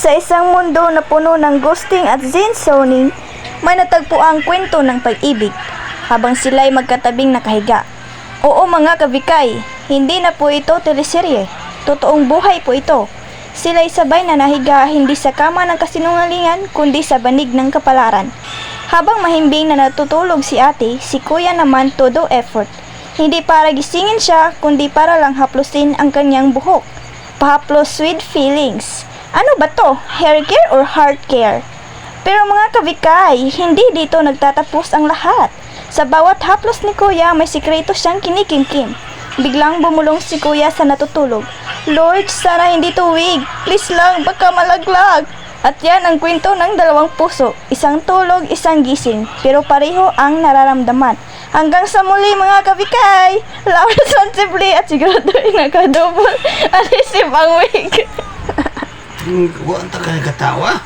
Sa isang mundo na puno ng ghosting at zinzoning, may natagpo ang kwento ng pag-ibig habang sila'y magkatabing nakahiga. Oo mga kabikay, hindi na po ito teleserye. Totoong buhay po ito. Sila'y sabay na nahiga hindi sa kama ng kasinungalingan kundi sa banig ng kapalaran. Habang mahimbing na natutulog si ate, si kuya naman todo effort. Hindi para gisingin siya kundi para lang haplusin ang kanyang buhok. Pahaplos sweet feelings. Ano ba to? Hair care or heart care? Pero mga kabikay, hindi dito nagtatapos ang lahat. Sa bawat haplos ni kuya may sikreto siyang kinikimkim. Biglang bumulong si kuya sa natutulog. Lord, sana hindi tuwig. Please lang, baka malaglag. At yan ang kwento ng dalawang puso. Isang tulog, isang gising. Pero pareho ang nararamdaman. Hanggang sa muli mga kabikay. Love responsibly at siguraduhin nakadouble. Alisip ang wig. Huwag ang katawa.